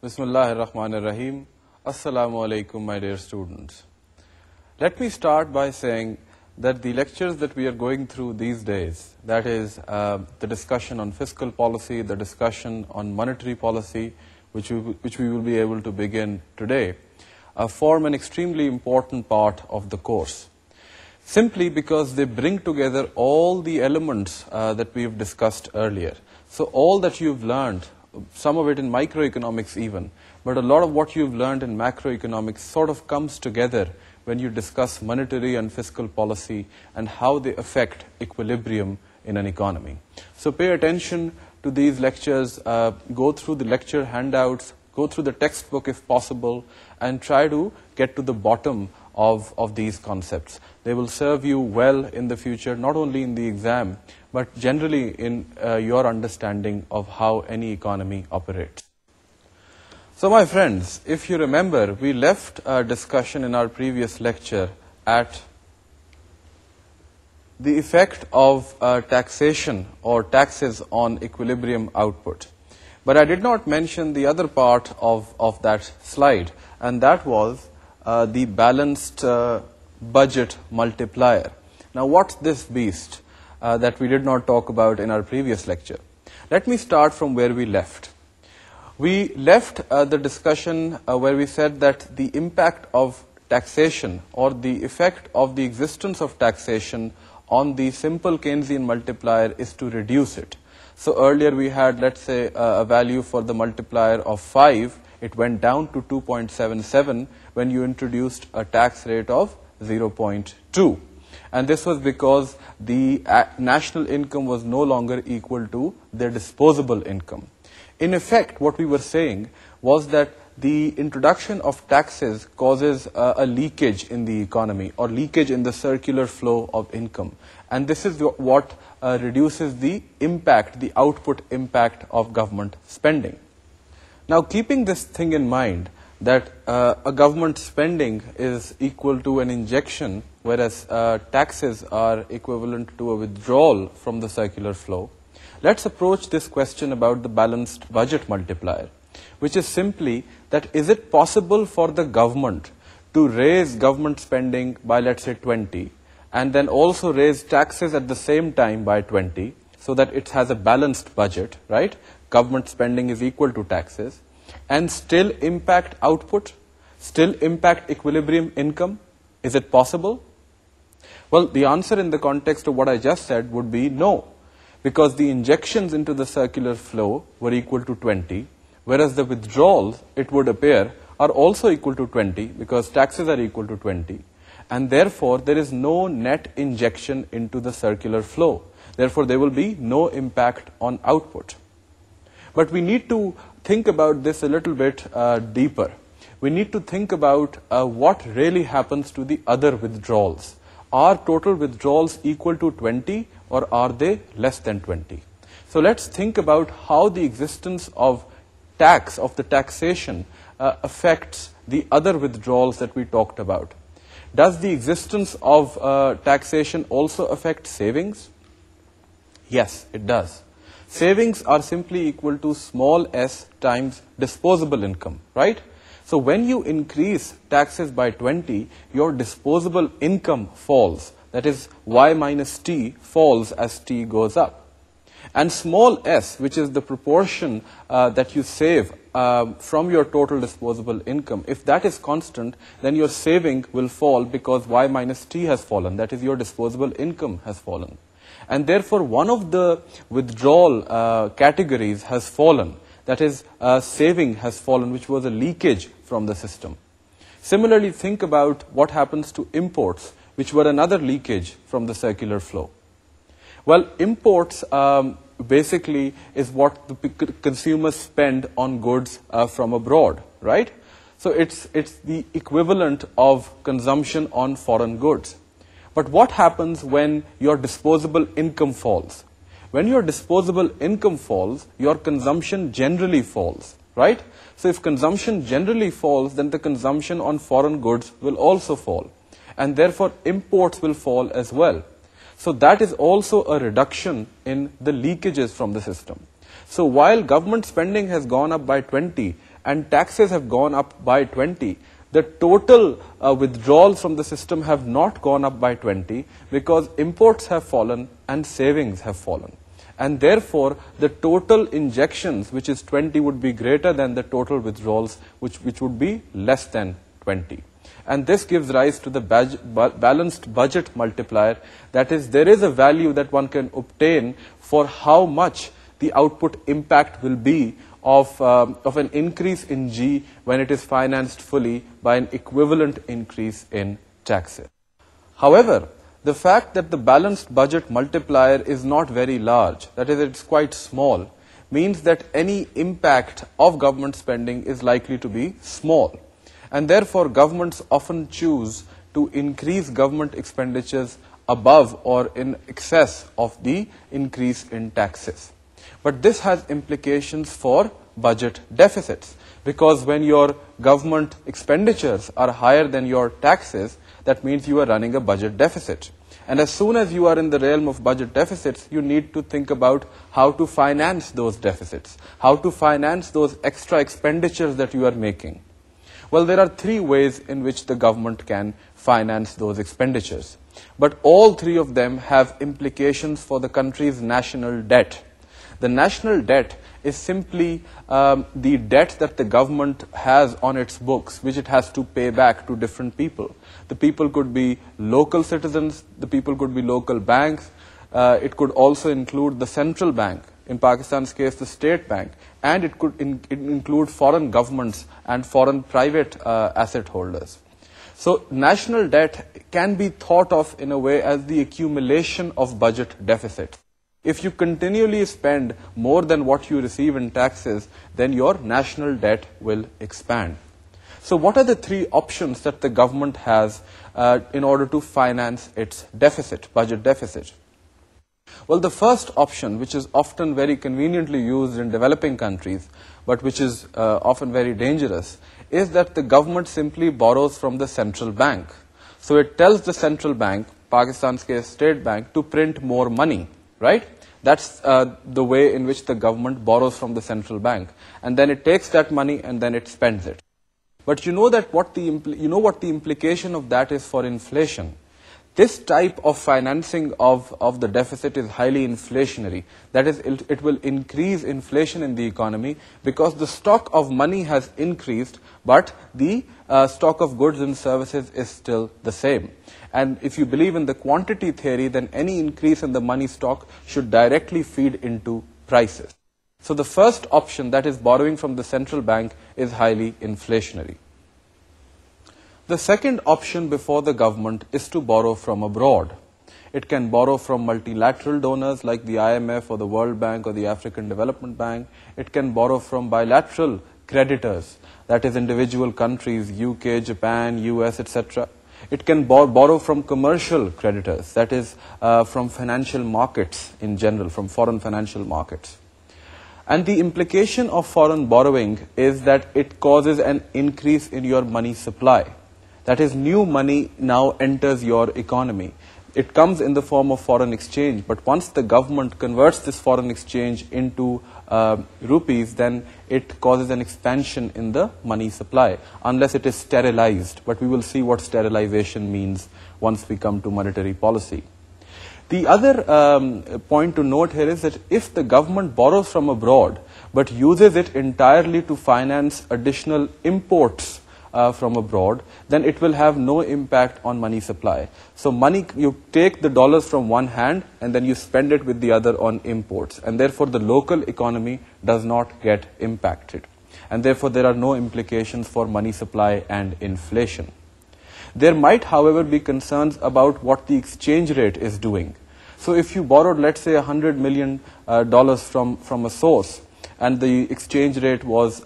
Bismillahirrahmanirrahim. Assalamu alaikum, my dear students. Let me start by saying that the lectures that we are going through these days, that is the discussion on fiscal policy, the discussion on monetary policy, which we will be able to begin today, form an extremely important part of the course. Simply because they bring together all the elements that we have discussed earlier. So all that you've learned, some of it in microeconomics even, but a lot of what you've learned in macroeconomics sort of comes together when you discuss monetary and fiscal policy and how they affect equilibrium in an economy. So pay attention to these lectures, go through the lecture handouts, go through the textbook if possible, and try to get to the bottom of these concepts. They will serve you well in the future, not only in the exam, but generally in your understanding of how any economy operates. So my friends, if you remember, we left a discussion in our previous lecture at the effect of taxation or taxes on equilibrium output. But I did not mention the other part of that slide, and that was the balanced budget multiplier. Now what's this beast that we did not talk about in our previous lecture? Let me start from where we left. We left the discussion where we said that the impact of taxation or the effect of the existence of taxation on the simple Keynesian multiplier is to reduce it. So earlier we had, let's say, a value for the multiplier of 5. It went down to 2.77 when you introduced a tax rate of 0.2. And this was because the national income was no longer equal to their disposable income. In effect, what we were saying was that the introduction of taxes causes a leakage in the economy or leakage in the circular flow of income. And this is what reduces the impact, the output impact of government spending. Now, keeping this thing in mind, that a government spending is equal to an injection, whereas taxes are equivalent to a withdrawal from the circular flow, let's approach this question about the balanced budget multiplier, which is simply that is it possible for the government to raise government spending by, let's say, 20, and then also raise taxes at the same time by 20, so that it has a balanced budget, right? Government spending is equal to taxes, and still impact output, still impact equilibrium income? Is it possible? Well, the answer in the context of what I just said would be no, because the injections into the circular flow were equal to 20, whereas the withdrawals, it would appear, are also equal to 20, because taxes are equal to 20, and therefore there is no net injection into the circular flow. Therefore, there will be no impact on output. But we need to think about this a little bit deeper. We need to think about what really happens to the other withdrawals. Are total withdrawals equal to 20 or are they less than 20? So let's think about how the existence of tax, of the taxation, affects the other withdrawals that we talked about. Does the existence of taxation also affect savings? Yes, it does. Savings are simply equal to small s times disposable income, right? So when you increase taxes by 20, your disposable income falls. That is, y minus t falls as t goes up. And small s, which is the proportion that you save from your total disposable income, if that is constant, then your saving will fall because y minus t has fallen. That is, your disposable income has fallen. And therefore, one of the withdrawal categories has fallen. That is, saving has fallen, which was a leakage from the system. Similarly, think about what happens to imports, which were another leakage from the circular flow. Well, imports basically is what the consumers spend on goods from abroad, right? So it's the equivalent of consumption on foreign goods. But what happens when your disposable income falls? When your disposable income falls, your consumption generally falls, right? So if consumption generally falls, then the consumption on foreign goods will also fall. And therefore, imports will fall as well. So that is also a reduction in the leakages from the system. So while government spending has gone up by 20 and taxes have gone up by 20, the total withdrawals from the system have not gone up by 20 because imports have fallen and savings have fallen. And therefore, the total injections, which is 20, would be greater than the total withdrawals, which would be less than 20. And this gives rise to the balanced budget multiplier. That is, there is a value that one can obtain for how much the output impact will be of an increase in G when it is financed fully by an equivalent increase in taxes. However, the fact that the balanced budget multiplier is not very large, that is, it's quite small, means that any impact of government spending is likely to be small. And therefore, governments often choose to increase government expenditures above or in excess of the increase in taxes. But this has implications for budget deficits, because when your government expenditures are higher than your taxes, that means you are running a budget deficit. And as soon as you are in the realm of budget deficits, you need to think about how to finance those deficits, how to finance those extra expenditures that you are making. Well, there are three ways in which the government can finance those expenditures. But all three of them have implications for the country's national debt. The national debt is simply the debt that the government has on its books, which it has to pay back to different people. The people could be local citizens, the people could be local banks, it could also include the central bank, in Pakistan's case the state bank, and it could include foreign governments and foreign private asset holders. So national debt can be thought of in a way as the accumulation of budget deficits. If you continually spend more than what you receive in taxes, then your national debt will expand. So what are the three options that the government has in order to finance its deficit, budget deficit? Well, the first option, which is often very conveniently used in developing countries, but which is often very dangerous, is that the government simply borrows from the central bank. So it tells the central bank, Pakistan's case State Bank, to print more money, right? That's the way in which the government borrows from the central bank. And then it takes that money and then it spends it. But you know that what the implication of that is for inflation. This type of financing of the deficit is highly inflationary. That is, it will increase inflation in the economy because the stock of money has increased, but the stock of goods and services is still the same. And if you believe in the quantity theory, then any increase in the money stock should directly feed into prices. So the first option, that is borrowing from the central bank, is highly inflationary. The second option before the government is to borrow from abroad. It can borrow from multilateral donors like the IMF or the World Bank or the African Development Bank. It can borrow from bilateral creditors, that is individual countries, UK, Japan, US, etc. It can borrow from commercial creditors, that is from financial markets in general, from foreign financial markets. And the implication of foreign borrowing is that it causes an increase in your money supply. That is, new money now enters your economy. It comes in the form of foreign exchange, but once the government converts this foreign exchange into rupees, then it causes an expansion in the money supply, unless it is sterilized. But we will see what sterilization means once we come to monetary policy. The other point to note here is that if the government borrows from abroad, but uses it entirely to finance additional imports from abroad, then it will have no impact on money supply. So money, you take the dollars from one hand and then you spend it with the other on imports, and therefore the local economy does not get impacted, and therefore there are no implications for money supply and inflation. There might, however, be concerns about what the exchange rate is doing. So if you borrowed, let's say, $100 million from a source, and the exchange rate was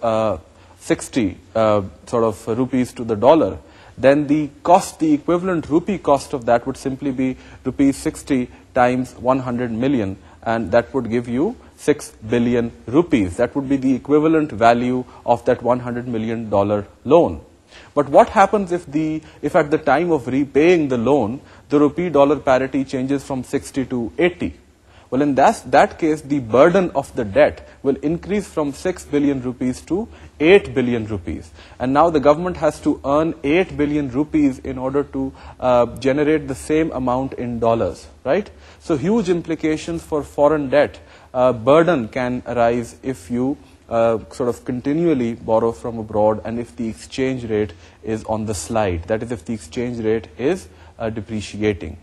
60 rupees to the dollar, then the equivalent rupee cost of that would simply be rupees 60 times 100 million, and that would give you 6 billion rupees. That would be the equivalent value of that $100 million loan. But what happens if at the time of repaying the loan, the rupee dollar parity changes from 60 to 80? Well, in that case, the burden of the debt will increase from 6 billion rupees to 8 billion rupees. And now the government has to earn 8 billion rupees in order to generate the same amount in dollars, right? So huge implications for foreign debt. Burden can arise if you sort of continually borrow from abroad and if the exchange rate is on the slide. That is, if the exchange rate is depreciating.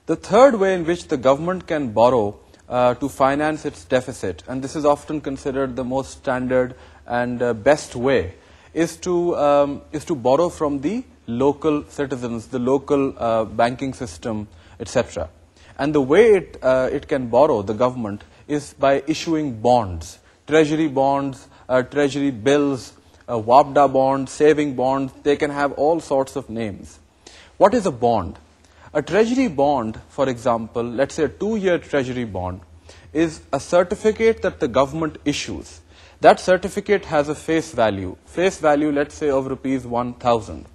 The third way in which the government can borrow to finance its deficit, and this is often considered the most standard and best way, is to borrow from the local citizens, the local banking system, etc. And the way it can borrow, the government, is by issuing bonds, treasury bonds, treasury bills, WAPDA bonds, saving bonds. They can have all sorts of names. What is a bond? A treasury bond, for example, let's say a 2-year treasury bond, is a certificate that the government issues. That certificate has a face value, let's say, of rupees 1,000.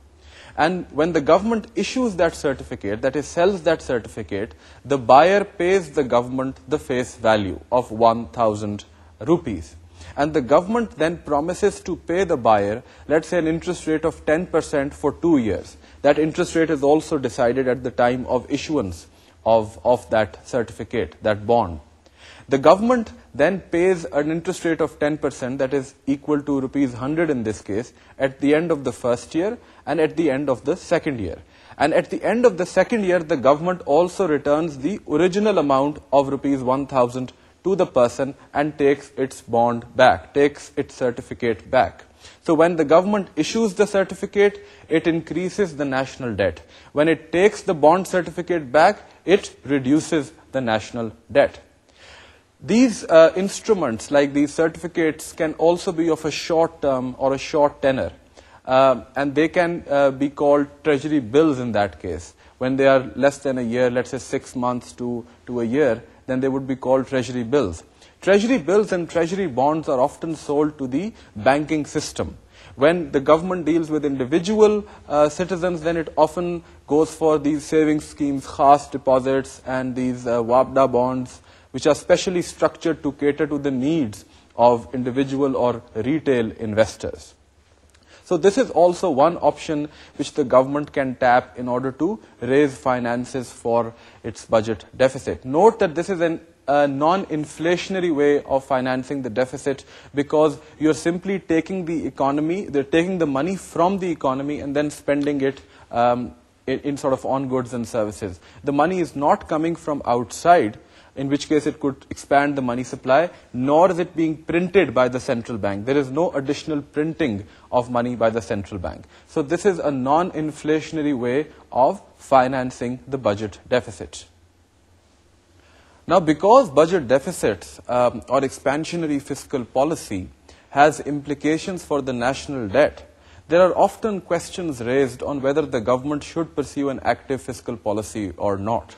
And when the government issues that certificate, that is, sells that certificate, the buyer pays the government the face value of 1,000 rupees. And the government then promises to pay the buyer, let's say, an interest rate of 10% for 2 years. That interest rate is also decided at the time of issuance of that certificate, that bond. The government then pays an interest rate of 10%, that is equal to rupees 100 in this case, at the end of the first year and at the end of the second year. And at the end of the second year, the government also returns the original amount of rupees 1,000 to the person and takes its bond back, takes its certificate back. So when the government issues the certificate, it increases the national debt. When it takes the bond certificate back, it reduces the national debt. These instruments, like these certificates, can also be of a short term or a short tenor. And they can be called treasury bills in that case. When they are less than a year, let's say 6 months to a year, then they would be called treasury bills. Treasury bills and treasury bonds are often sold to the banking system. When the government deals with individual citizens, then it often goes for these savings schemes, khas deposits, and these WAPDA bonds, which are specially structured to cater to the needs of individual or retail investors. So this is also one option which the government can tap in order to raise finances for its budget deficit. Note that this is a non-inflationary way of financing the deficit, because you're simply taking the economy, they're taking the money from the economy and then spending it in sort of on goods and services. The money is not coming from outside, in which case it could expand the money supply, nor is it being printed by the central bank. There is no additional printing of money by the central bank. So this is a non-inflationary way of financing the budget deficit. Now, because budget deficits or expansionary fiscal policy has implications for the national debt, there are often questions raised on whether the government should pursue an active fiscal policy or not.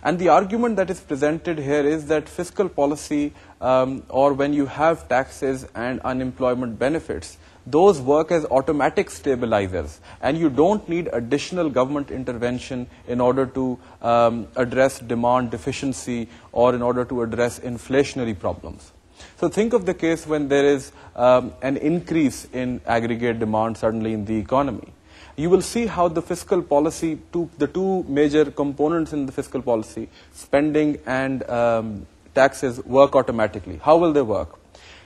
And the argument that is presented here is that fiscal policy, or when you have taxes and unemployment benefits, those work as automatic stabilizers, and you don't need additional government intervention in order to address demand deficiency or in order to address inflationary problems. So think of the case when there is an increase in aggregate demand suddenly in the economy. You will see how the fiscal policy, the two major components in the fiscal policy, spending and taxes, work automatically. How will they work?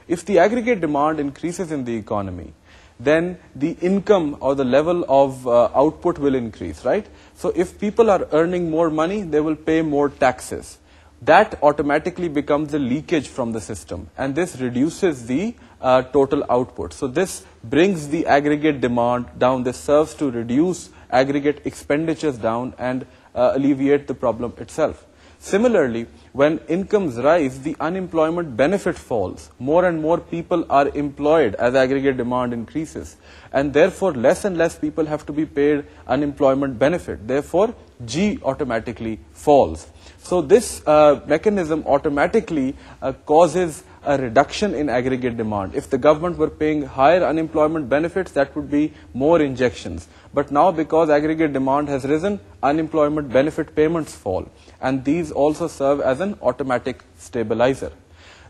If the aggregate demand increases in the economy, then the income or the level of output will increase, right? So if people are earning more money, they will pay more taxes. That automatically becomes a leakage from the system, and this reduces the total output. So this brings the aggregate demand down. This serves to reduce aggregate expenditures down and alleviate the problem itself. Similarly, when incomes rise, the unemployment benefit falls. More and more people are employed as aggregate demand increases, and therefore less and less people have to be paid unemployment benefit. Therefore, G automatically falls. So this mechanism automatically causes a reduction in aggregate demand. If the government were paying higher unemployment benefits, that would be more injections. But now, because aggregate demand has risen, unemployment benefit payments fall. And these also serve as as an automatic stabilizer.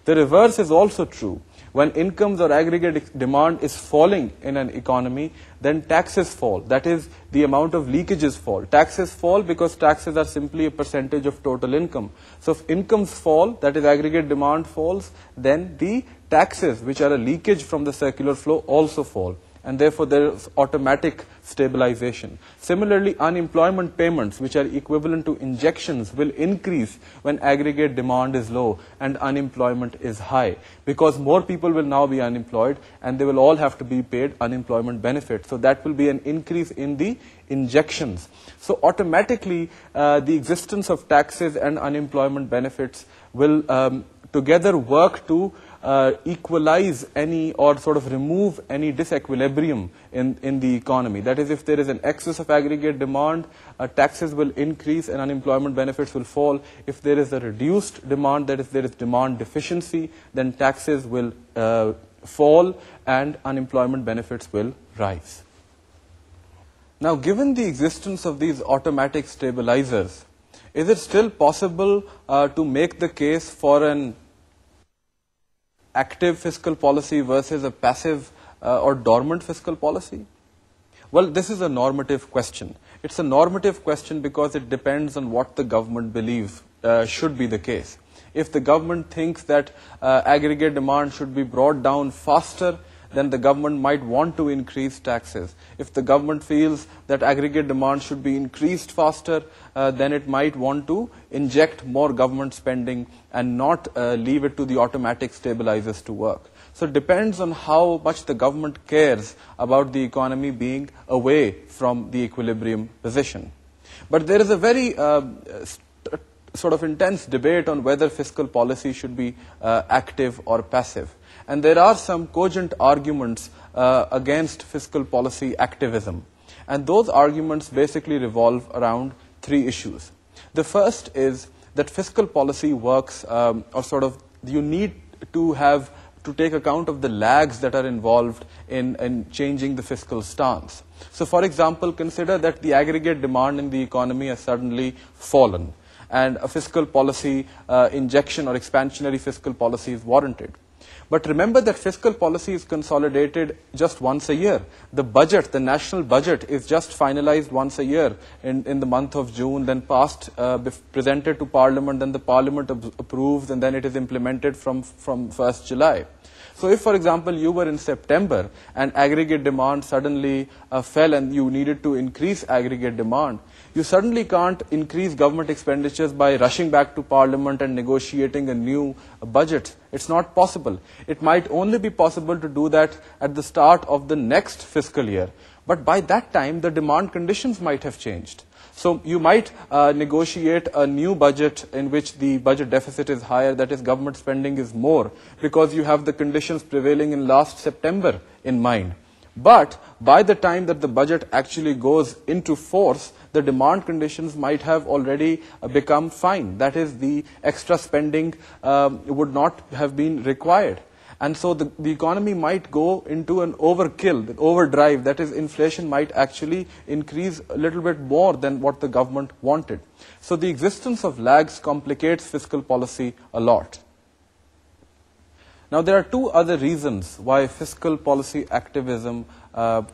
The reverse is also true. When incomes or aggregate demand is falling in an economy, then taxes fall. That is, the amount of leakages fall. Taxes fall because taxes are simply a percentage of total income. So if incomes fall, that is aggregate demand falls, then the taxes, which are a leakage from the circular flow, also fall. And therefore there is automatic stabilization. Similarly, unemployment payments, which are equivalent to injections, will increase when aggregate demand is low and unemployment is high, because more people will now be unemployed and they will all have to be paid unemployment benefits. So that will be an increase in the injections. So automatically the existence of taxes and unemployment benefits will together work to equalize any or sort of remove any disequilibrium in the economy. That is, if there is an excess of aggregate demand, taxes will increase and unemployment benefits will fall. If there is a reduced demand, that is, there is demand deficiency, then taxes will fall and unemployment benefits will rise. Now, given the existence of these automatic stabilizers, is it still possible to make the case for an active fiscal policy versus a passive or dormant fiscal policy? Well, this is a normative question. It's a normative question because it depends on what the government believes should be the case. If the government thinks that aggregate demand should be brought down faster, then the government might want to increase taxes. If the government feels that aggregate demand should be increased faster, then it might want to inject more government spending and not leave it to the automatic stabilizers to work. So it depends on how much the government cares about the economy being away from the equilibrium position. But there is a very sort of intense debate on whether fiscal policy should be active or passive. And there are some cogent arguments against fiscal policy activism. And those arguments basically revolve around three issues. The first is that fiscal policy works, or sort of you need to take account of the lags that are involved in changing the fiscal stance. So for example, consider that the aggregate demand in the economy has suddenly fallen, and a fiscal policy injection or expansionary fiscal policy is warranted. But remember that fiscal policy is consolidated just once a year. The budget, the national budget, is just finalized once a year in the month of June, then passed, presented to Parliament, then the Parliament approves, and then it is implemented from 1st July. So if, for example, you were in September and aggregate demand suddenly fell and you needed to increase aggregate demand, you suddenly can't increase government expenditures by rushing back to Parliament and negotiating a new budget. It's not possible. It might only be possible to do that at the start of the next fiscal year. But by that time, the demand conditions might have changed. So you might negotiate a new budget in which the budget deficit is higher, that is, government spending is more, because you have the conditions prevailing in last September in mind. But by the time that the budget actually goes into force, the demand conditions might have already become fine. That is, the extra spending would not have been required. And so the economy might go into an overkill, the overdrive. That is, inflation might actually increase a little bit more than what the government wanted. So the existence of lags complicates fiscal policy a lot. Now, there are two other reasons why fiscal policy activism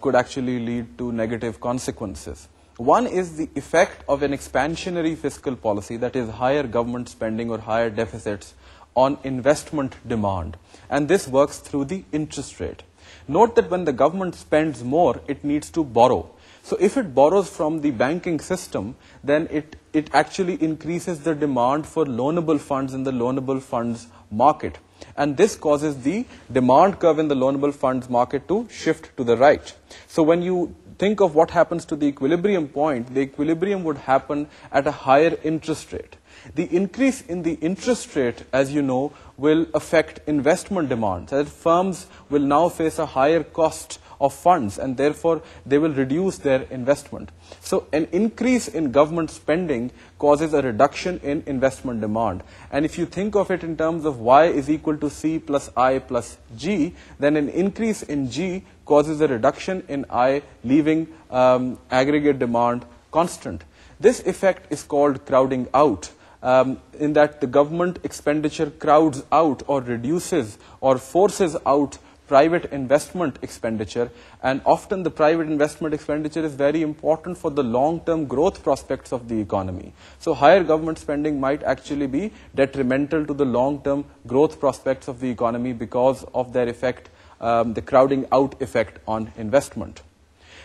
could actually lead to negative consequences. One is the effect of an expansionary fiscal policy, that is, higher government spending or higher deficits, on investment demand. And this works through the interest rate. Note that when the government spends more, it needs to borrow. So if it borrows from the banking system, then it actually increases the demand for loanable funds in the loanable funds market. And this causes the demand curve in the loanable funds market to shift to the right. So when you think of what happens to the equilibrium point, the equilibrium would happen at a higher interest rate. The increase in the interest rate, as you know, will affect investment demands, as firms will now face a higher cost of funds and therefore they will reduce their investment. So an increase in government spending causes a reduction in investment demand. And if you think of it in terms of Y is equal to C plus I plus G, then an increase in G causes a reduction in I, leaving aggregate demand constant. This effect is called crowding out. in that the government expenditure crowds out or reduces or forces out private investment expenditure, and often the private investment expenditure is very important for the long-term growth prospects of the economy. So higher government spending might actually be detrimental to the long-term growth prospects of the economy because of their effect, the crowding out effect on investment.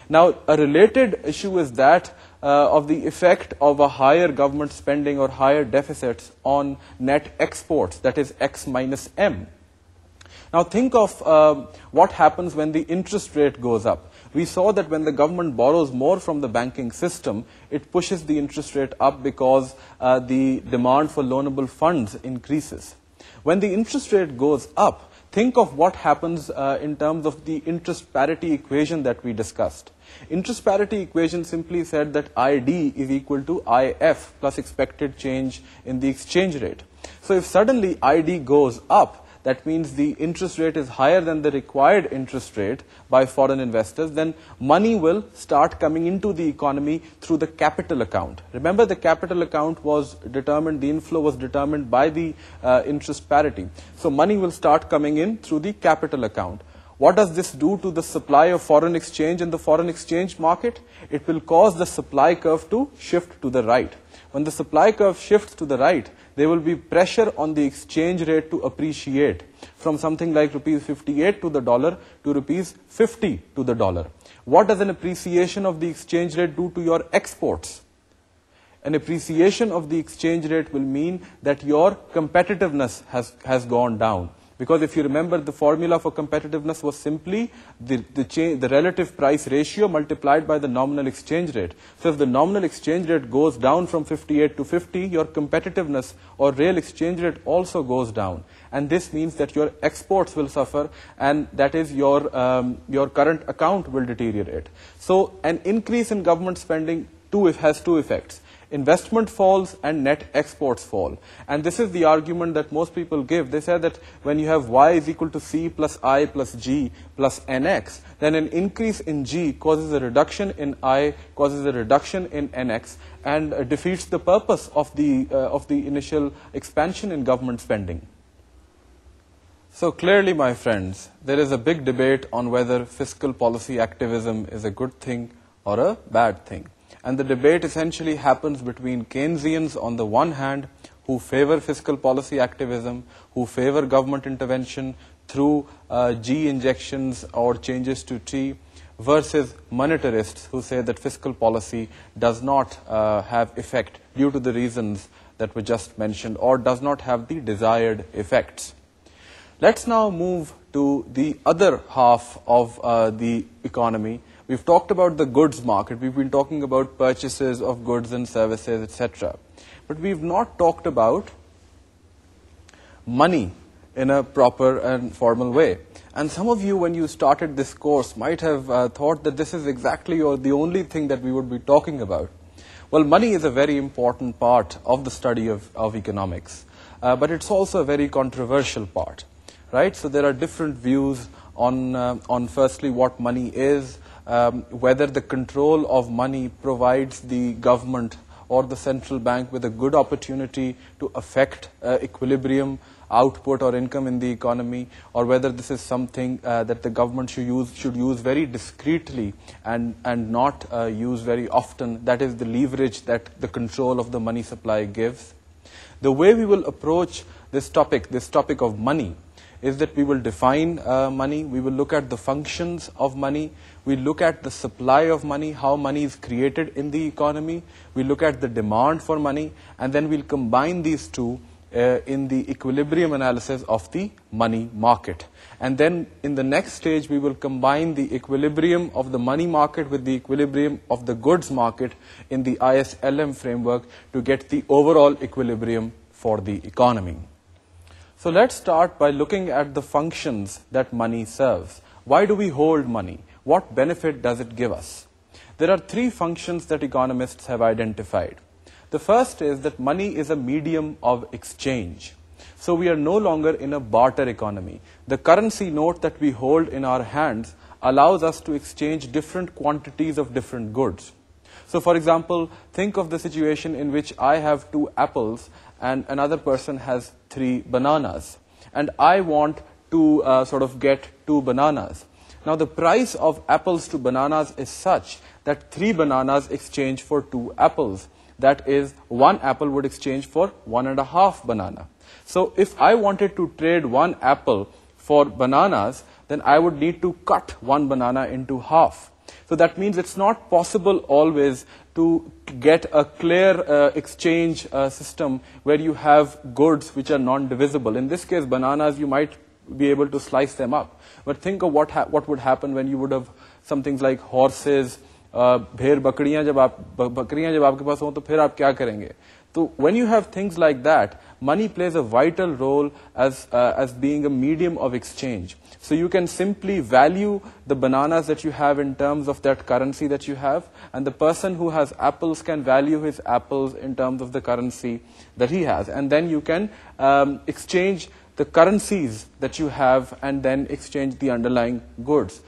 Now, a related issue is that of the effect of a higher government spending or higher deficits on net exports, that is X minus M. Now think of what happens when the interest rate goes up. We saw that when the government borrows more from the banking system, it pushes the interest rate up because the demand for loanable funds increases. When the interest rate goes up, think of what happens in terms of the interest parity equation that we discussed. Interest parity equation simply said that ID is equal to IF plus expected change in the exchange rate. So if suddenly ID goes up, that means the interest rate is higher than the required interest rate by foreign investors, then money will start coming into the economy through the capital account. Remember, the capital account was determined, the inflow was determined by the interest parity. So money will start coming in through the capital account. What does this do to the supply of foreign exchange in the foreign exchange market? It will cause the supply curve to shift to the right. When the supply curve shifts to the right, there will be pressure on the exchange rate to appreciate from something like rupees 58 to the dollar to rupees 50 to the dollar. What does an appreciation of the exchange rate do to your exports? An appreciation of the exchange rate will mean that your competitiveness has gone down. Because if you remember, the formula for competitiveness was simply the relative price ratio multiplied by the nominal exchange rate. So if the nominal exchange rate goes down from 58 to 50, your competitiveness or real exchange rate also goes down. And this means that your exports will suffer, and that is your current account will deteriorate. So an increase in government spending has two effects. Investment falls and net exports fall. And this is the argument that most people give. They say that when you have Y is equal to C plus I plus G plus NX, then an increase in G causes a reduction in I, causes a reduction in NX, and defeats the purpose of the initial expansion in government spending. So clearly, my friends, there is a big debate on whether fiscal policy activism is a good thing or a bad thing. And the debate essentially happens between Keynesians on the one hand, who favor fiscal policy activism, who favor government intervention through G injections or changes to T, versus monetarists who say that fiscal policy does not have effect due to the reasons that were just mentioned, or does not have the desired effects. Let's now move to the other half of the economy. We've talked about the goods market. We've been talking about purchases of goods and services, etc. But we've not talked about money in a proper and formal way. And some of you, when you started this course, might have thought that this is exactly or the only thing that we would be talking about. Well, money is a very important part of the study of economics. But it's also a very controversial part, right? So there are different views on firstly what money is, whether the control of money provides the government or the central bank with a good opportunity to affect equilibrium, output or income in the economy, or whether this is something that the government should use very discreetly and not use very often. That is the leverage that the control of the money supply gives. The way we will approach this topic of money, is that we will define money, we will look at the functions of money, we look at the supply of money, how money is created in the economy, we look at the demand for money, and then we'll combine these two in the equilibrium analysis of the money market. And then in the next stage, we will combine the equilibrium of the money market with the equilibrium of the goods market in the ISLM framework to get the overall equilibrium for the economy. So let's start by looking at the functions that money serves. Why do we hold money? What benefit does it give us? There are three functions that economists have identified. The first is that money is a medium of exchange. So we are no longer in a barter economy. The currency note that we hold in our hands allows us to exchange different quantities of different goods. So for example, think of the situation in which I have 2 apples and another person has 3 bananas. And I want to sort of get 2 bananas. Now the price of apples to bananas is such that 3 bananas exchange for 2 apples. That is, 1 apple would exchange for 1.5 banana. So if I wanted to trade 1 apple for bananas, then I would need to cut 1 banana into half. So that means it's not possible always to get a clear exchange system where you have goods which are non-divisible. In this case, bananas, you might be able to slice them up. But think of what would happen when you would have some things like horses, भेड़ बकरियां जब आपके पास हो तो फिर आप क्या करेंगे? So when you have things like that, money plays a vital role as being a medium of exchange. So you can simply value the bananas that you have in terms of that currency that you have, and the person who has apples can value his apples in terms of the currency that he has. And then you can exchange the currencies that you have and then exchange the underlying goods.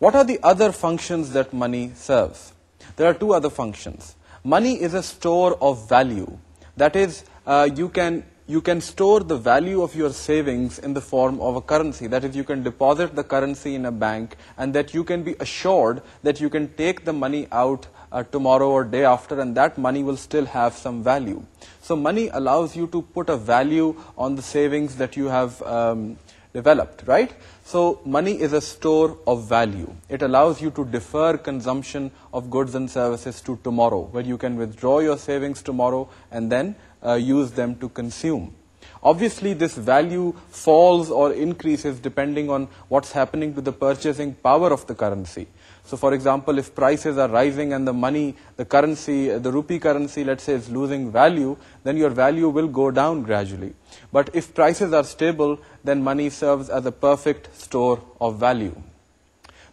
What are the other functions that money serves? There are 2 other functions. Money is a store of value. That is, you can store the value of your savings in the form of a currency. That is, you can deposit the currency in a bank and that you can be assured that you can take the money out tomorrow or day after, and that money will still have some value. So money allows you to put a value on the savings that you have developed, right? So money is a store of value. It allows you to defer consumption of goods and services to tomorrow, where you can withdraw your savings tomorrow and then use them to consume. Obviously, this value falls or increases depending on what's happening to the purchasing power of the currency. So for example, if prices are rising and the currency, the rupee currency, let's say, is losing value, then your value will go down gradually. But if prices are stable, then money serves as a perfect store of value.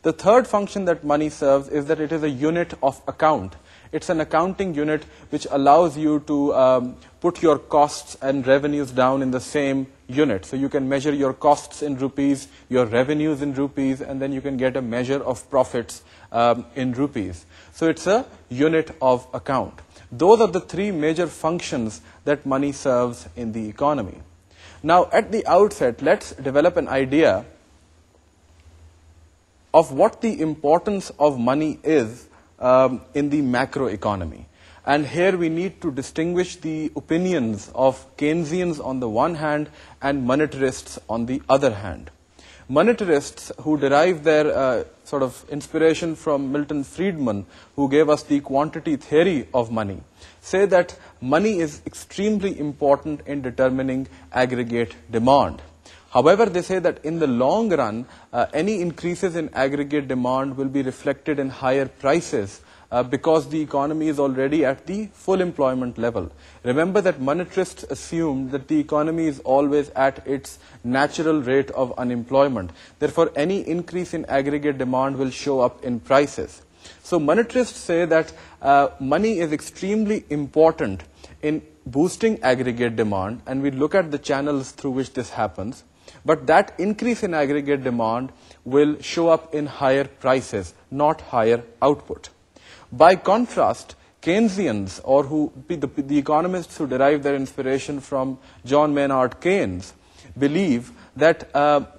The third function that money serves is that it is a unit of account. It's an accounting unit which allows you to put your costs and revenues down in the same unit. So you can measure your costs in rupees, your revenues in rupees, and then you can get a measure of profits in rupees. So it's a unit of account. Those are the 3 major functions that money serves in the economy. Now, at the outset, let's develop an idea of what the importance of money is in the macroeconomy. And here we need to distinguish the opinions of Keynesians on the one hand and monetarists on the other hand. Monetarists, who derive their sort of inspiration from Milton Friedman, who gave us the quantity theory of money, say that money is extremely important in determining aggregate demand. However, they say that in the long run, any increases in aggregate demand will be reflected in higher prices because the economy is already at the full employment level. Remember that monetarists assume that the economy is always at its natural rate of unemployment. Therefore, any increase in aggregate demand will show up in prices. So monetarists say that money is extremely important in boosting aggregate demand, and we look at the channels through which this happens. But that increase in aggregate demand will show up in higher prices, not higher output. By contrast, Keynesians, or the economists who derive their inspiration from John Maynard Keynes, believe that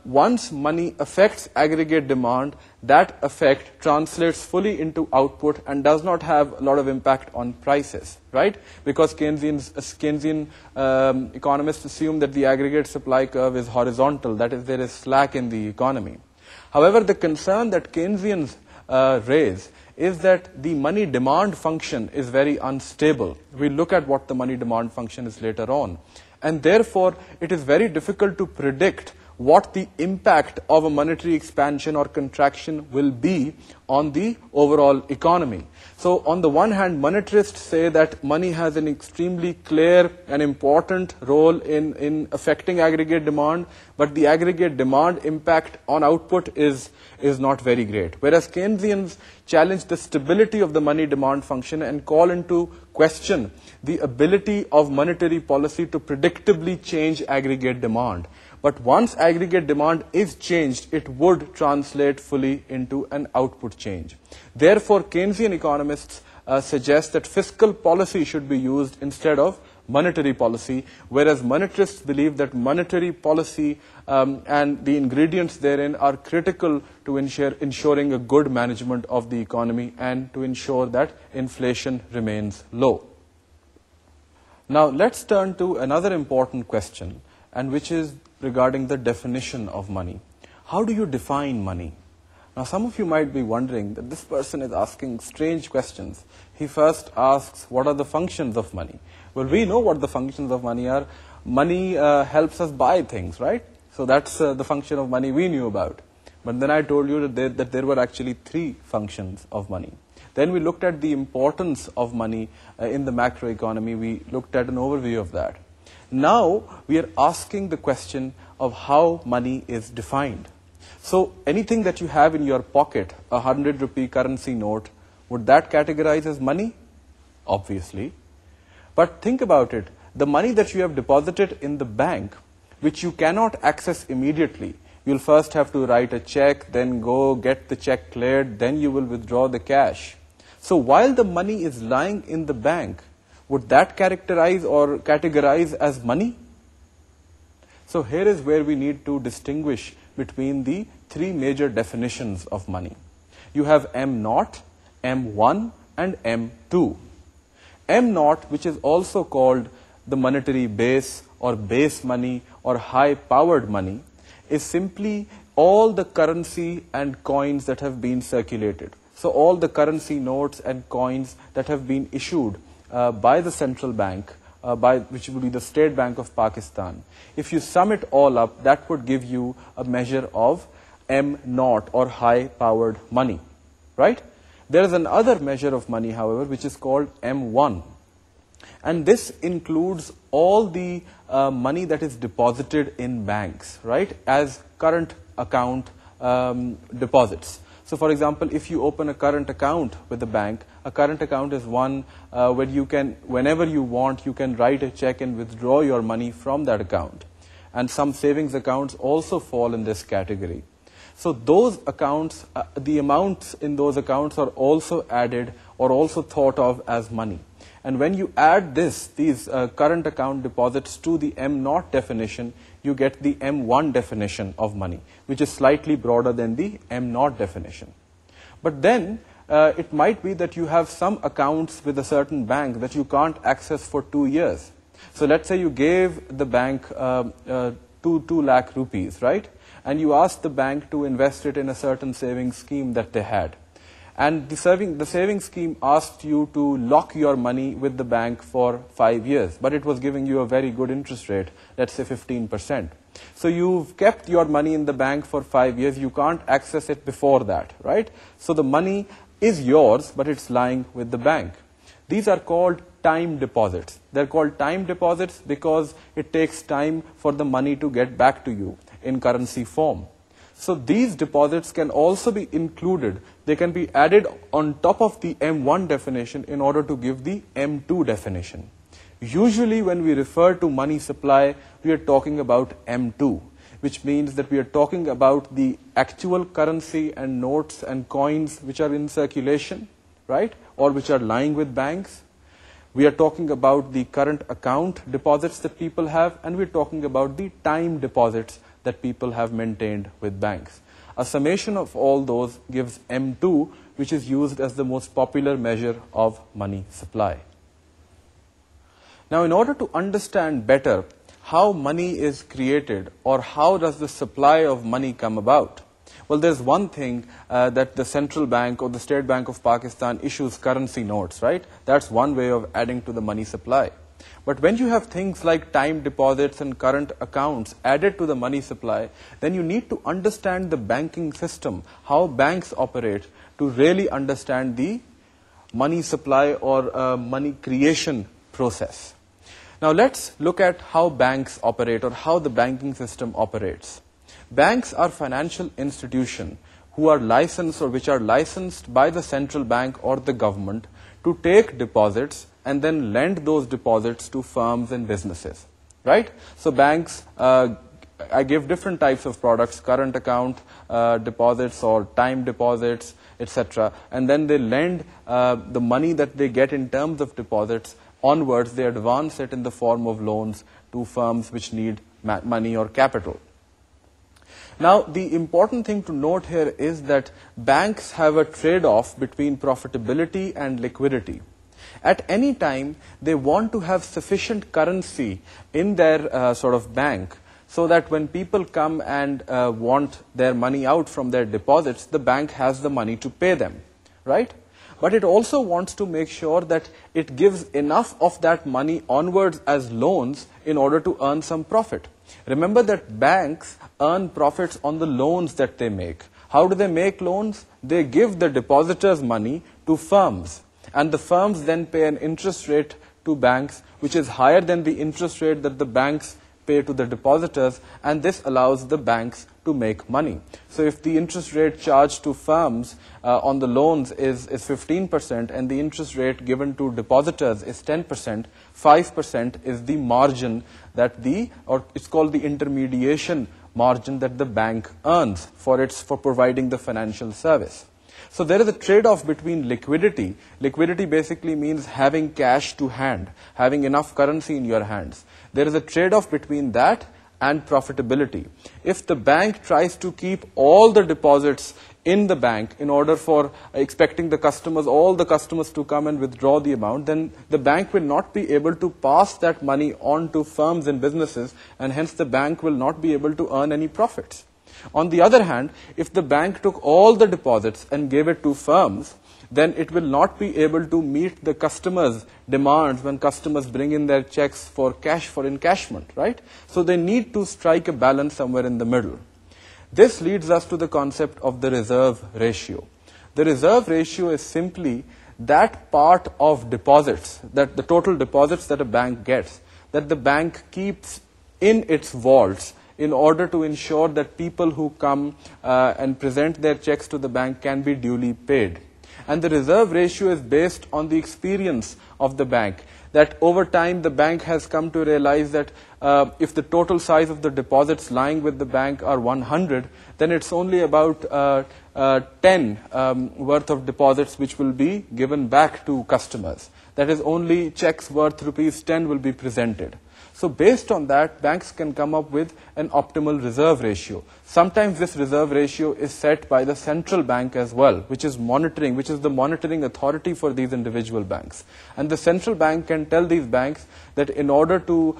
once money affects aggregate demand, that effect translates fully into output and does not have a lot of impact on prices, right? Because Keynesian economists assume that the aggregate supply curve is horizontal, that is, there is slack in the economy. However, the concern that Keynesians raise is that the money demand function is very unstable. We'll look at what the money demand function is later on. And therefore, it is very difficult to predict what the impact of a monetary expansion or contraction will be on the overall economy. So on the one hand, monetarists say that money has an extremely clear and important role in affecting aggregate demand, but the aggregate demand impact on output is not very great. Whereas Keynesians challenge the stability of the money demand function and call into question the ability of monetary policy to predictably change aggregate demand. But once aggregate demand is changed, it would translate fully into an output change. Therefore, Keynesian economists suggest that fiscal policy should be used instead of monetary policy, whereas monetarists believe that monetary policy and the ingredients therein are critical to ensuring a good management of the economy and to ensure that inflation remains low. Now let's turn to another important question, and which is regarding the definition of money. How do you define money? Now some of you might be wondering that this person is asking strange questions. He first asks, what are the functions of money? Well, we know what the functions of money are. Money helps us buy things, right? So that's the function of money we knew about. But then I told you that there were actually 3 functions of money. Then we looked at the importance of money in the macroeconomy. We looked at an overview of that. Now we are asking the question of how money is defined. So anything that you have in your pocket, a 100 rupee currency note, would that categorize as money? Obviously. But think about it. The money that you have deposited in the bank, which you cannot access immediately, you'll first have to write a check, then go get the check cleared, then you will withdraw the cash. So while the money is lying in the bank, would that characterize or categorize as money? So here is where we need to distinguish between the 3 major definitions of money. You have M0, M1 and M2. M0, which is also called the monetary base or base money or high-powered money, is simply all the currency and coins that have been circulated. So all the currency notes and coins that have been issued by the central bank, which would be the State Bank of Pakistan. If you sum it all up, that would give you a measure of M0 or high-powered money, right? There is another measure of money, however, which is called M1. And this includes all the money that is deposited in banks, right, as current account deposits. So for example, if you open a current account with the bank, a current account is one where you can, whenever you want, you can write a check and withdraw your money from that account. And some savings accounts also fall in this category. So those accounts, the amounts in those accounts are also added or also thought of as money. And when you add these current account deposits to the M0 definition, you get the M1 definition of money, which is slightly broader than the M0 definition. But then it might be that you have some accounts with a certain bank that you can't access for 2 years. So let's say you gave the bank 2 lakh rupees, right? And you asked the bank to invest it in a certain savings scheme that they had. And the savings scheme asked you to lock your money with the bank for 5 years, but it was giving you a very good interest rate, let's say 15%. So you've kept your money in the bank for 5 years, you can't access it before that, right? So the money is yours, but it's lying with the bank. These are called time deposits. They're called time deposits because it takes time for the money to get back to you in currency form. So these deposits can also be included. They can be added on top of the M1 definition in order to give the M2 definition. Usually when we refer to money supply, we are talking about M2, which means that we are talking about the actual currency and notes and coins which are in circulation, right? Or which are lying with banks. We are talking about the current account deposits that people have, and we're talking about the time deposits that people have maintained with banks. A summation of all those gives M2, which is used as the most popular measure of money supply. Now, in order to understand better how money is created or how does the supply of money come about, well, there's one thing that the central bank or the State Bank of Pakistan issues currency notes, right? That's one way of adding to the money supply. But when you have things like time deposits and current accounts added to the money supply, then you need to understand the banking system, how banks operate, to really understand the money supply or money creation process. Now let's look at how banks operate or how the banking system operates. Banks are financial institutions who are licensed or which are licensed by the central bank or the government to take deposits and then lend those deposits to firms and businesses, right? So banks, I give different types of products, current account deposits or time deposits. etc. And then they lend the money that they get in terms of deposits onwards, they advance it in the form of loans to firms which need money or capital. Now, the important thing to note here is that banks have a trade-off between profitability and liquidity. At any time, they want to have sufficient currency in their sort of bank so that when people come and want their money out from their deposits, the bank has the money to pay them, right? But it also wants to make sure that it gives enough of that money onwards as loans in order to earn some profit. Remember that banks earn profits on the loans that they make. How do they make loans? They give the depositors money to firms, and the firms then pay an interest rate to banks which is higher than the interest rate that the banks pay to the depositors, and this allows the banks to make money. So if the interest rate charged to firms on the loans is 15% and the interest rate given to depositors is 10%, 5% is the margin that or it's called the intermediation margin that the bank earns for providing the financial service. So there is a trade-off between liquidity. Liquidity basically means having cash to hand, having enough currency in your hands. There is a trade-off between that and profitability. If the bank tries to keep all the deposits in the bank in order for expecting all the customers to come and withdraw the amount, then the bank will not be able to pass that money on to firms and businesses, and hence the bank will not be able to earn any profits. On the other hand, if the bank took all the deposits and gave it to firms, then it will not be able to meet the customers' demands when customers bring in their checks for cash for encashment, right? So they need to strike a balance somewhere in the middle. This leads us to the concept of the reserve ratio. The reserve ratio is simply that part of deposits, that the total deposits that a bank gets, that the bank keeps in its vaults in order to ensure that people who come and present their checks to the bank can be duly paid. And the reserve ratio is based on the experience of the bank, that over time the bank has come to realize that if the total size of the deposits lying with the bank are 100, then it's only about 10 worth of deposits which will be given back to customers. That is, only checks worth rupees 10 will be presented. So based on that, banks can come up with an optimal reserve ratio. Sometimes this reserve ratio is set by the central bank as well, which is the monitoring authority for these individual banks. And the central bank can tell these banks that in order to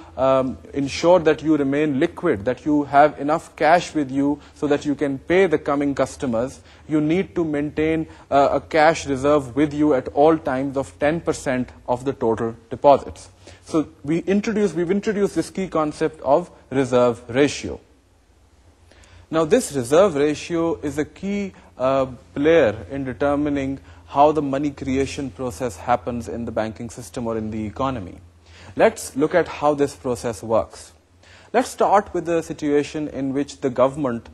ensure that you remain liquid, that you have enough cash with you so that you can pay the coming customers, you need to maintain a cash reserve with you at all times of 10% of the total deposits. So we've introduced this key concept of reserve ratio. Now this reserve ratio is a key player in determining how the money creation process happens in the banking system or in the economy. Let's look at how this process works. Let's start with the situation in which the government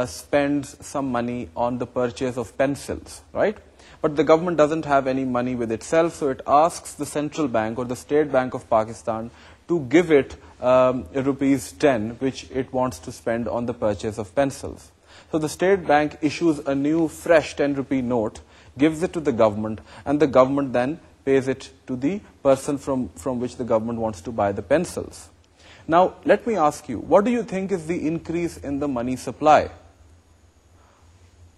spends some money on the purchase of pencils, right? But the government doesn't have any money with itself, so it asks the central bank or the State Bank of Pakistan to give it rupees 10, which it wants to spend on the purchase of pencils. So the State Bank issues a new fresh 10 rupee note, gives it to the government, and the government then pays it to the person from which the government wants to buy the pencils. Now, let me ask you, what do you think is the increase in the money supply?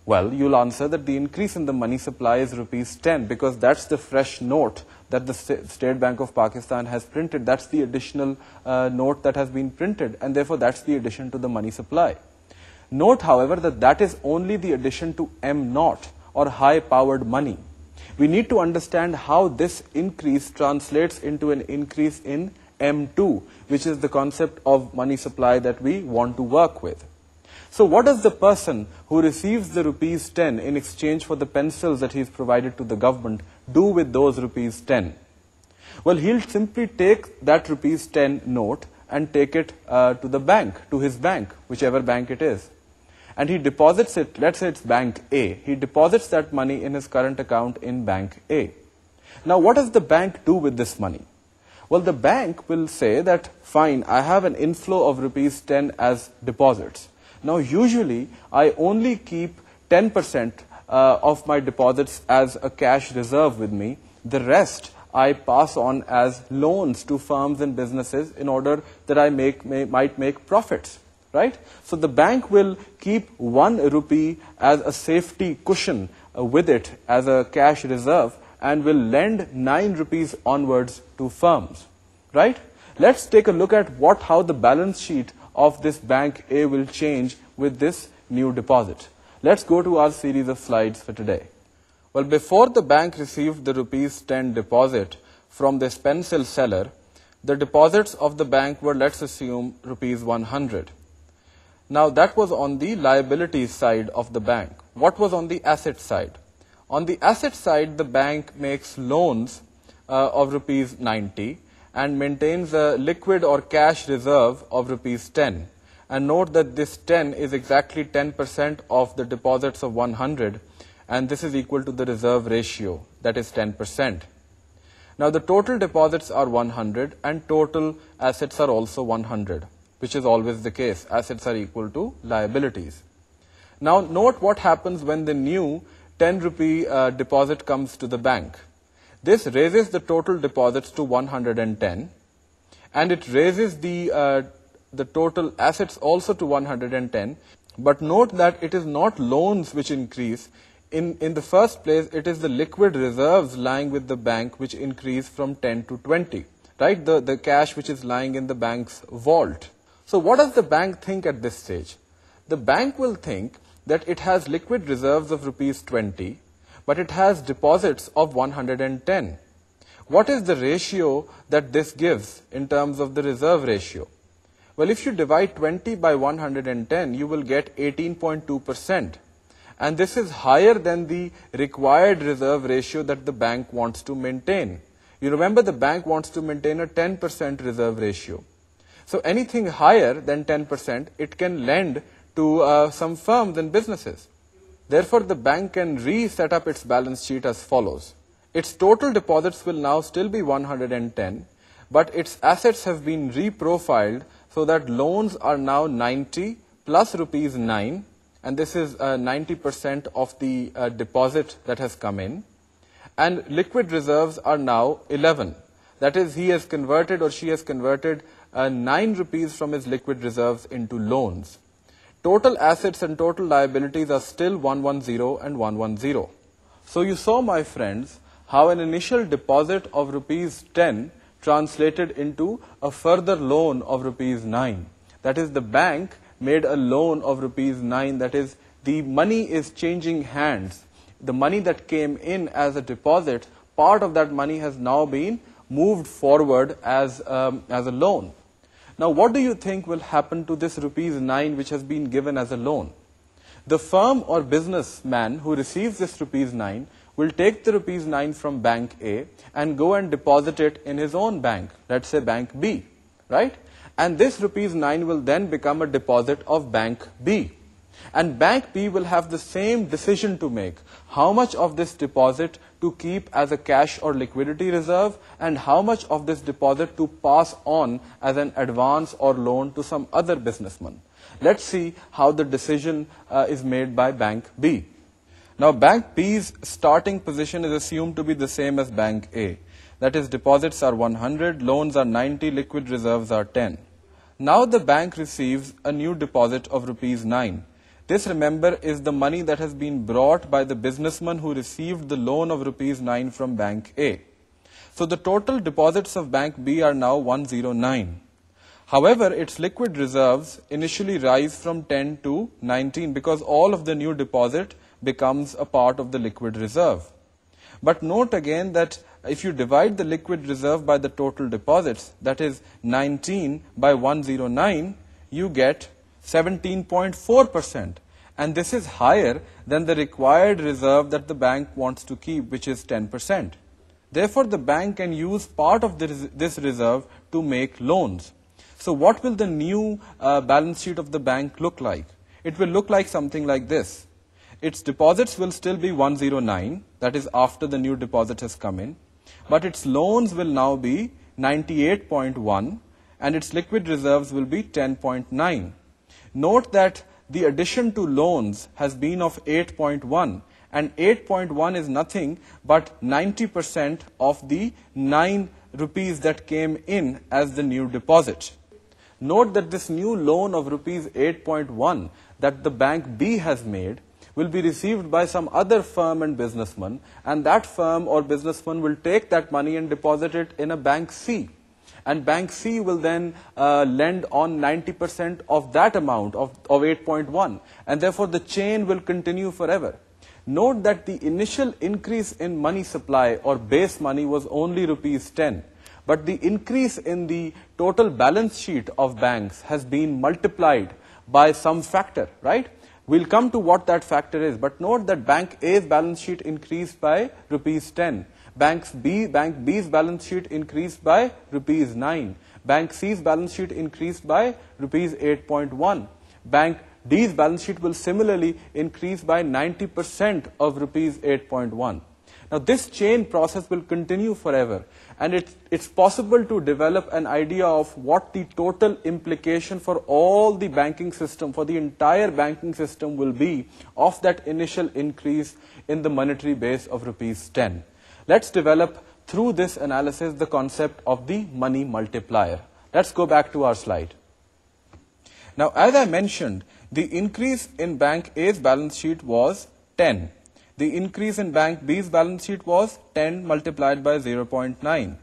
Well, you'll answer that the increase in the money supply is rupees 10, because that's the fresh note that the State Bank of Pakistan has printed. That's the additional note that has been printed, and therefore that's the addition to the money supply. Note, however, that that is only the addition to M0, or high-powered money. We need to understand how this increase translates into an increase in M2, which is the concept of money supply that we want to work with. So what does the person who receives the rupees 10 in exchange for the pencils that he's provided to the government do with those rupees 10? Well, he'll simply take that rupees 10 note and take it to the bank, to his bank, whichever bank it is. And he deposits it, let's say it's Bank A. He deposits that money in his current account in Bank A. Now, what does the bank do with this money? Well, the bank will say that, fine, I have an inflow of rupees 10 as deposits. Now, usually, I only keep 10% of my deposits as a cash reserve with me. The rest I pass on as loans to firms and businesses in order that I might make profits, right? So the bank will keep 1 rupee as a safety cushion with it as a cash reserve and will lend 9 rupees onwards to firms, right? Let's take a look at how the balance sheet of this Bank A will change with this new deposit. Let's go to our series of slides for today. Well, before the bank received the rupees 10 deposit from this pencil seller, the deposits of the bank were, let's assume, rupees 100. Now, that was on the liabilities side of the bank. What was on the asset side? On the asset side, the bank makes loans of rupees 90 and maintains a liquid or cash reserve of rupees 10. And note that this 10 is exactly 10% of the deposits of 100, and this is equal to the reserve ratio, that is 10%. Now, the total deposits are 100 and total assets are also 100, which is always the case. Assets are equal to liabilities. Now, note what happens when the new 10 rupee deposit comes to the bank. This raises the total deposits to 110, and it raises the total assets also to 110. But note that it is not loans which increase. In the first place, it is the liquid reserves lying with the bank which increase from 10 to 20, right? The cash which is lying in the bank's vault. So what does the bank think at this stage? The bank will think that it has liquid reserves of rupees 20, but it has deposits of 110. What is the ratio that this gives in terms of the reserve ratio? Well, if you divide 20 by 110, you will get 18.2%. And this is higher than the required reserve ratio that the bank wants to maintain. You remember, the bank wants to maintain a 10% reserve ratio. So anything higher than 10%, it can lend to some firms and businesses. Therefore, the bank can reset up its balance sheet as follows. Its total deposits will now still be 110, but its assets have been reprofiled so that loans are now 90 plus rupees 9, and this is 90% of the deposit that has come in. And liquid reserves are now 11. That is, he has converted or she has converted 9 rupees from his liquid reserves into loans. Total assets and total liabilities are still 110 and 110. So you saw, my friends, how an initial deposit of rupees 10 translated into a further loan of rupees 9. That is, the bank made a loan of rupees 9. That is, the money is changing hands. The money that came in as a deposit, part of that money has now been moved forward as a loan. Now, what do you think will happen to this rupees 9 which has been given as a loan? The firm or businessman who receives this rupees 9 will take the rupees 9 from Bank A and go and deposit it in his own bank, let's say Bank B, right? And this rupees 9 will then become a deposit of Bank B. And Bank B will have the same decision to make. How much of this deposit to keep as a cash or liquidity reserve, and how much of this deposit to pass on as an advance or loan to some other businessman. Let's see how the decision is made by Bank B. Now, Bank B's starting position is assumed to be the same as Bank A. That is, deposits are 100, loans are 90, liquid reserves are 10. Now the bank receives a new deposit of rupees 9. This, remember, is the money that has been brought by the businessman who received the loan of rupees 9 from Bank A. So the total deposits of Bank B are now 109. However, its liquid reserves initially rise from 10 to 19 because all of the new deposit becomes a part of the liquid reserve. But note again that if you divide the liquid reserve by the total deposits, that is 19 by 109, you get 17.4%. And this is higher than the required reserve that the bank wants to keep, which is 10%. Therefore, the bank can use part of this reserve to make loans. So what will the new balance sheet of the bank look like? It will look like something like this. Its deposits will still be 109, that is after the new deposit has come in, but its loans will now be 98.1 and its liquid reserves will be 10.9. Note that the addition to loans has been of 8.1 and 8.1 is nothing but 90% of the 9 rupees that came in as the new deposit. Note that this new loan of rupees 8.1 that the bank B has made will be received by some other firm and businessman, and that firm or businessman will take that money and deposit it in a bank C. And bank C will then lend on 90% of that amount of 8.1, and therefore the chain will continue forever. Note that the initial increase in money supply or base money was only rupees 10. But the increase in the total balance sheet of banks has been multiplied by some factor, right? We'll come to what that factor is, but note that Bank A's balance sheet increased by rupees 10. Bank B's balance sheet increased by rupees 9. Bank C's balance sheet increased by rupees 8.1. Bank D's balance sheet will similarly increase by 90% of rupees 8.1. Now this chain process will continue forever, and it's possible to develop an idea of what the total implication for all the banking system, for the entire banking system will be of that initial increase in the monetary base of rupees 10. Let's develop through this analysis the concept of the money multiplier. Let's go back to our slide. Now as I mentioned, the increase in Bank A's balance sheet was 10. The increase in Bank B's balance sheet was 10 multiplied by 0.9.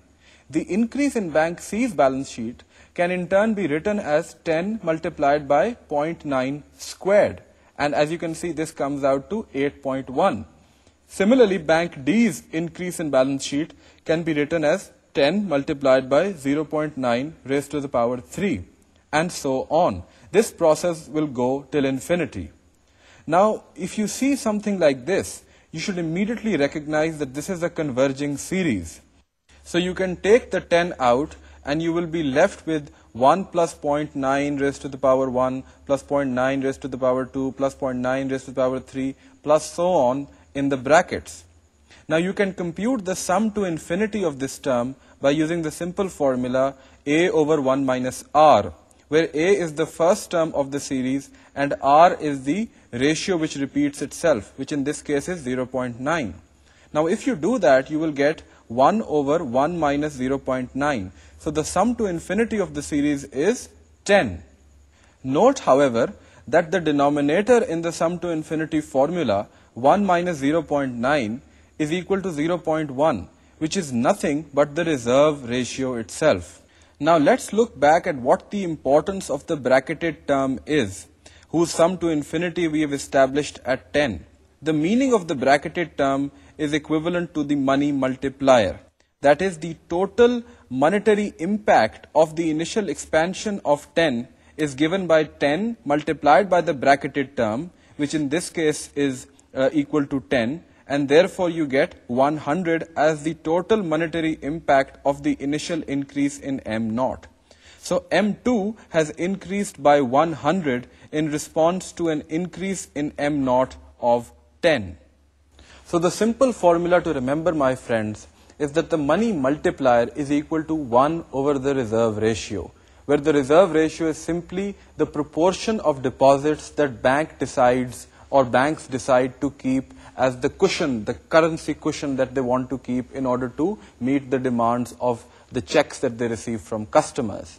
The increase in Bank C's balance sheet can in turn be written as 10 multiplied by 0.9 squared. And as you can see, this comes out to 8.1. Similarly, Bank D's increase in balance sheet can be written as 10 multiplied by 0.9 raised to the power 3, and so on. This process will go till infinity. Now, if you see something like this, you should immediately recognize that this is a converging series. So you can take the 10 out and you will be left with 1 plus 0.9 raised to the power 1 plus 0.9 raised to the power 2 plus 0.9 raised to the power 3 plus so on in the brackets. Now you can compute the sum to infinity of this term by using the simple formula a over 1 minus r, where a is the first term of the series and r is the ratio which repeats itself, which in this case is 0.9. Now if you do that, you will get 1 over 1 minus 0.9. So the sum to infinity of the series is 10. Note, however, that the denominator in the sum to infinity formula, 1 minus 0.9, is equal to 0.1, which is nothing but the reserve ratio itself. Now let's look back at what the importance of the bracketed term is, whose sum to infinity we have established at 10. The meaning of the bracketed term is equivalent to the money multiplier. That is, the total monetary impact of the initial expansion of 10 is given by 10 multiplied by the bracketed term, which in this case is equal to 10, and therefore you get 100 as the total monetary impact of the initial increase in M0. So M2 has increased by 100 in response to an increase in M0 of 10. So the simple formula to remember, my friends, is that the money multiplier is equal to 1 over the reserve ratio, where the reserve ratio is simply the proportion of deposits that banks decide to keep as the cushion, the currency cushion that they want to keep in order to meet the demands of the checks that they receive from customers.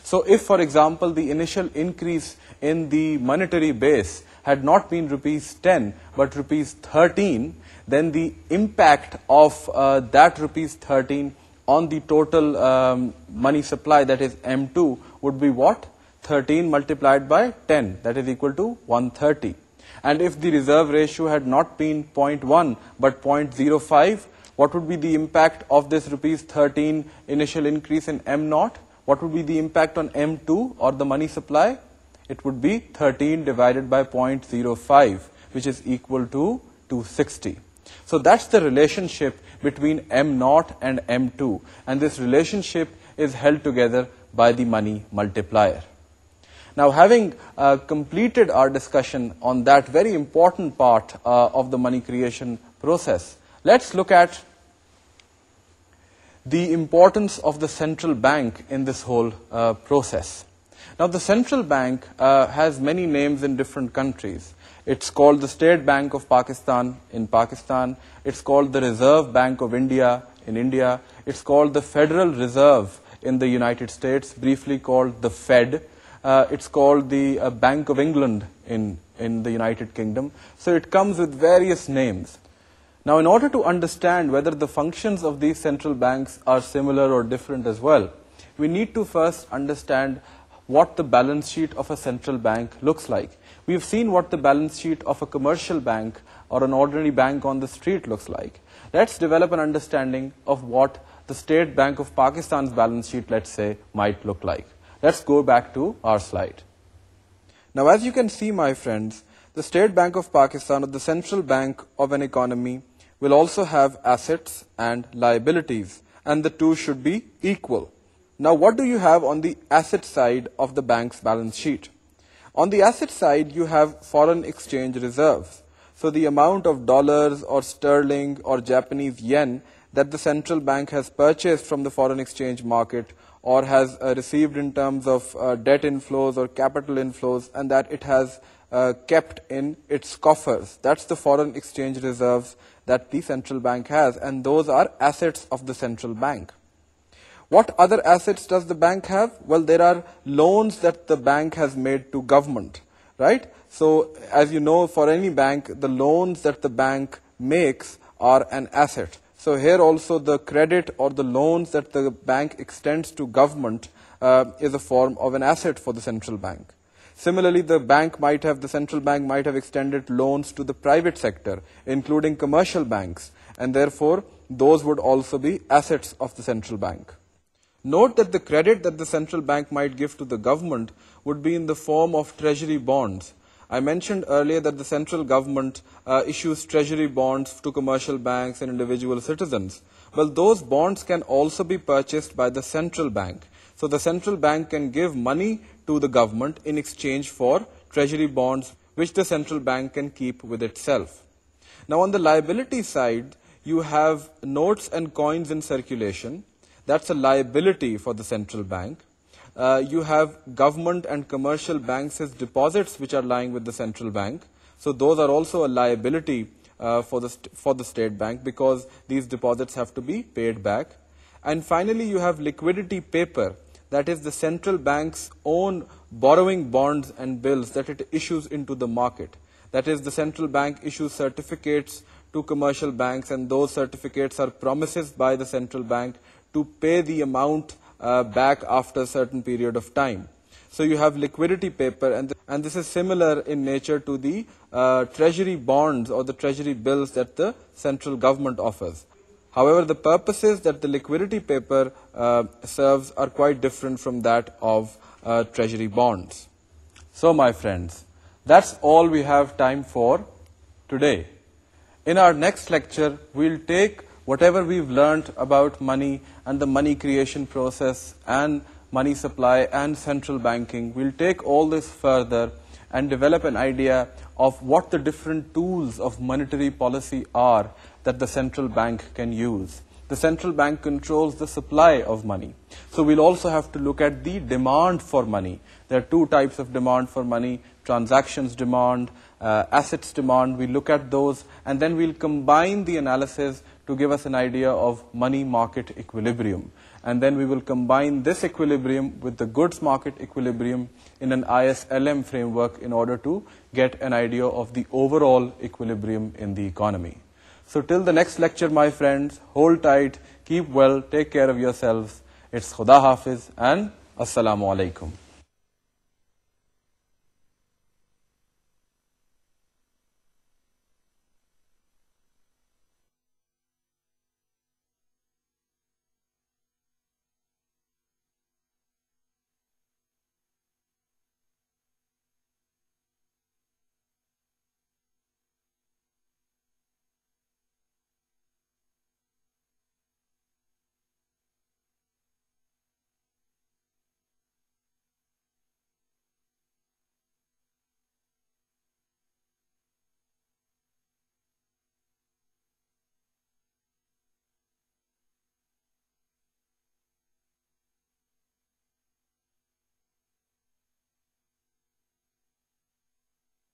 So if, for example, the initial increase in the monetary base had not been rupees 10 but rupees 13, then the impact of that rupees 13 on the total money supply, that is M2, would be what? 13 multiplied by 10, that is equal to 130. And if the reserve ratio had not been 0.1 but 0.05, what would be the impact of this rupees 13 initial increase in M0? What would be the impact on M2 or the money supply? It would be 13 divided by 0.05, which is equal to 260. So that's the relationship between M0 and M2, and this relationship is held together by the money multiplier. Now, having completed our discussion on that very important part of the money creation process, let's look at the importance of the central bank in this whole process. Now, the central bank has many names in different countries. It's called the State Bank of Pakistan in Pakistan. It's called the Reserve Bank of India in India. It's called the Federal Reserve in the United States, briefly called the Fed. It's called the Bank of England in the United Kingdom. So it comes with various names. Now, in order to understand whether the functions of these central banks are similar or different as well, we need to first understand what the balance sheet of a central bank looks like. We've seen what the balance sheet of a commercial bank or an ordinary bank on the street looks like. Let's develop an understanding of what the State Bank of Pakistan's balance sheet, let's say, might look like. Let's go back to our slide. Now, as you can see, my friends, the State Bank of Pakistan, or the central bank of an economy, will also have assets and liabilities, and the two should be equal. Now, what do you have on the asset side of the bank's balance sheet? On the asset side, you have foreign exchange reserves. So the amount of dollars or sterling or Japanese yen that the central bank has purchased from the foreign exchange market or has received in terms of debt inflows or capital inflows, and that it has kept in its coffers. That's the foreign exchange reserves that the central bank has, and those are assets of the central bank. What other assets does the bank have? Well, there are loans that the bank has made to government, right? So, as you know, for any bank, the loans that the bank makes are an asset. So here also the credit or the loans that the bank extends to government is a form of an asset for the central bank. Similarly, the central bank might have extended loans to the private sector, including commercial banks, and therefore those would also be assets of the central bank. Note that the credit that the central bank might give to the government would be in the form of treasury bonds. I mentioned earlier that the central government issues treasury bonds to commercial banks and individual citizens. Well, those bonds can also be purchased by the central bank. So the central bank can give money to the government in exchange for treasury bonds, which the central bank can keep with itself. Now, on the liability side, you have notes and coins in circulation. That's a liability for the central bank. You have government and commercial banks as deposits which are lying with the central bank. So those are also a liability for the state bank, because these deposits have to be paid back. And finally, you have liquidity paper. That is the central bank's own borrowing bonds and bills that it issues into the market. That is, the central bank issues certificates to commercial banks, and those certificates are promises by the central bank to pay the amount back after a certain period of time. So you have liquidity paper, and this is similar in nature to the treasury bonds or the treasury bills that the central government offers. However, the purposes that the liquidity paper serves are quite different from that of treasury bonds. So, my friends, that's all we have time for today. In our next lecture, we'll take whatever we've learned about money and the money creation process and money supply and central banking, we'll take all this further and develop an idea of what the different tools of monetary policy are that the central bank can use. The central bank controls the supply of money. So we'll also have to look at the demand for money. There are two types of demand for money: transactions demand, assets demand. We'll look at those, and then we'll combine the analysis to give us an idea of money market equilibrium. And then we will combine this equilibrium with the goods market equilibrium in an ISLM framework in order to get an idea of the overall equilibrium in the economy. So till the next lecture, my friends, hold tight, keep well, take care of yourselves. It's Khuda Hafiz and Assalamu Alaikum.